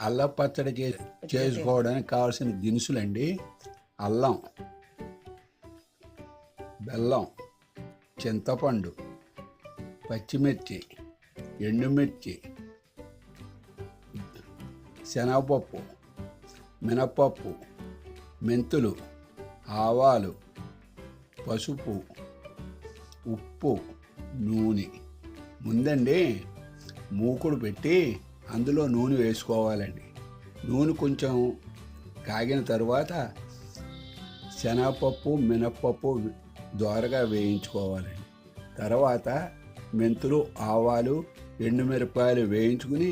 అల్లం పచ్చడి చేసుకోవడానికి కావాల్సిన దినుసులండి: అల్లం, బెల్లం, చింతపండు, పచ్చిమిర్చి, ఎండుమిర్చి, శనగపప్పు, మినప్పప్పు, మెంతులు, ఆవాలు, పసుపు, ఉప్పు, నూనె. ముందండి మూకుడు పెట్టి అందులో నూనె వేసుకోవాలండి. నూనె కొంచెం కాగిన తర్వాత శనగపప్పు, మినప్పప్పు దోరగా వేయించుకోవాలండి. తర్వాత మెంతులు, ఆవాలు, ఎండుమిరపకాయలు వేయించుకుని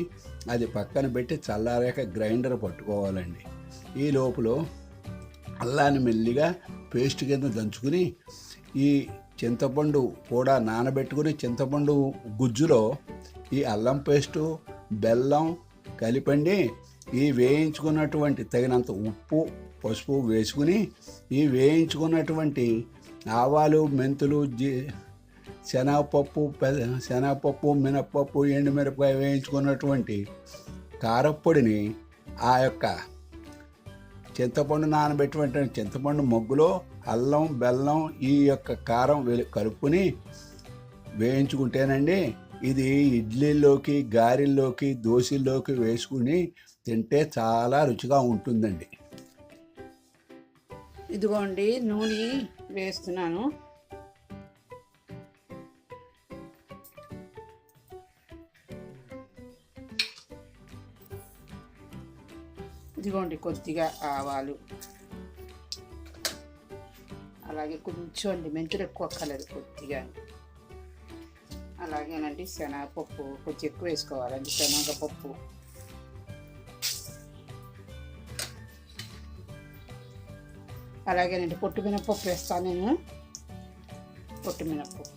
అది పక్కన పెట్టి చల్లారాక గ్రైండర్ పట్టుకోవాలండి. ఈ లోపల అల్లాన్ని మెల్లిగా పేస్ట్ కింద దంచుకుని ఈ చింతపండు కూడా నానబెట్టుకుని చింతపండు గుజ్జులో ఈ అల్లం పేస్టు, బెల్లం కలిపండి. ఈ వేయించుకున్నటువంటి తగినంత ఉప్పు, పసుపు వేసుకుని ఈ వేయించుకున్నటువంటి ఆవాలు, మెంతులు, శనగపప్పు, మినప్పప్పు, ఎండుమిరపకాయ వేయించుకున్నటువంటి కారప్పొడిని ఆ యొక్క చింతపండు నానబెట్టినటువంటి చింతపండు మొగ్గులో అల్లం, బెల్లం, ఈ యొక్క కారం కలుపుకొని వేయించుకుంటేనండి ఇది ఇడ్లీల్లోకి, గారెల్లోకి, దోశల్లోకి వేసుకుని తింటే చాలా రుచిగా ఉంటుందండి. ఇదిగోండి నూనె వేస్తున్నాను. ఇదిగోండి కొద్దిగా ఆవాలు, అలాగే కొంచెం మెంతులు ఎక్కువ అక్కర్లేదు, కొద్దిగా. అలాగేనండి శనగపప్పు కొంచెం ఎక్కువ వేసుకోవాలండి. శనగపప్పు, అలాగేనండి పొట్టు మినపప్పు వేస్తాను నేను. పొట్టు మినపప్పు,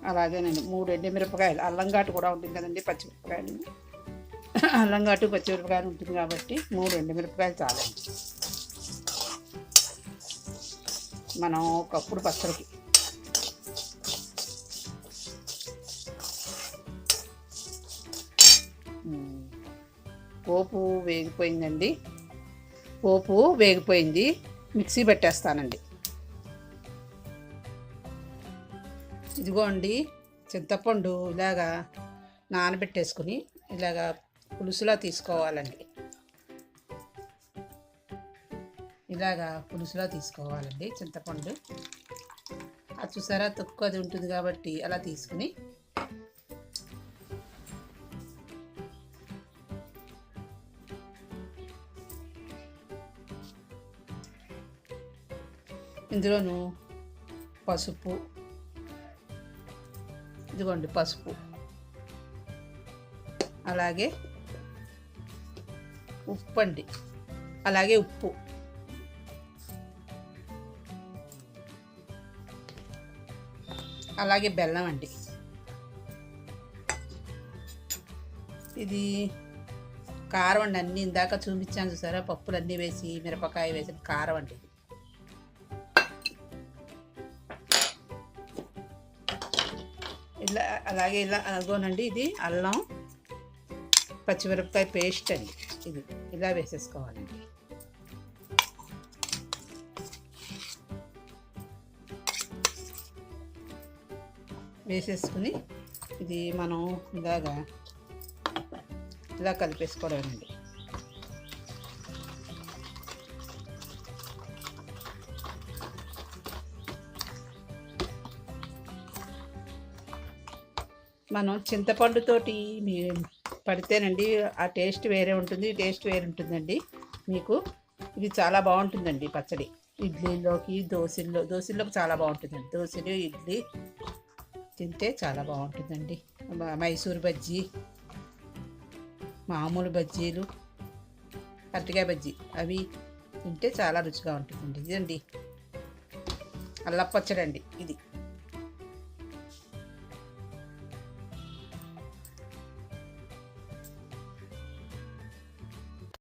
అలాగేనండి 3 ఎండుమిరపకాయలు. అల్లం ఘాటు కూడా ఉంటుంది కదండి, పచ్చిమిరపకాయలు. అల్లం ఘాటు, పచ్చిమిరపకాయలు ఉంటుంది కాబట్టి 3 ఎండుమిరపకాయలు చాలండి. మనం ఒకప్పుడు పచ్చడికి పోపు వేగిపోయిందండి. పోపు వేగిపోయింది, మిక్సీ పెట్టేస్తానండి. ఇదిగోండి చింతపండు ఇలాగా నానబెట్టేసుకుని ఇలాగా పులుసులా తీసుకోవాలండి. ఇలాగా పులుసులా తీసుకోవాలండి చింతపండు. అది చూసారా, తక్కువ అది ఉంటుంది కాబట్టి అలా తీసుకుని ఇందులోను పసుపు, ఇదిగోండి పసుపు, అలాగే ఉప్పు అండి, అలాగే ఉప్పు, అలాగే బెల్లం అండి. ఇది కారం అండి. అన్నీ ఇందాక చూపించాను చూసారా, పప్పులు అన్నీ వేసి మిరపకాయ వేసిన కారం అండి. ఇలా అలాగే ఇలా అగోనండి. ఇది అల్లం, పచ్చిమిరపకాయ పేస్ట్ అండి. ఇది ఇలా వేసేసుకోవాలండి. వేసేసుకుని ఇది మనం ఇలా కలిపేసుకోవడమేనండి. మనం చింతపండుతోటి పడితేనండి ఆ టేస్ట్ వేరే ఉంటుంది, టేస్ట్ వేరే ఉంటుందండి. మీకు ఇది చాలా బాగుంటుందండి పచ్చడి. ఇడ్లీలోకి, దోశల్లోకి చాలా బాగుంటుందండి. దోశలు, ఇడ్లీ తింటే చాలా బాగుంటుందండి. మైసూర్ బజ్జీ, మామూలు బజ్జీలు, అరటికాయ బజ్జీ అవి తింటే చాలా రుచిగా ఉంటుందండి. ఇదండి అల్లం పచ్చడి అండి ఇది.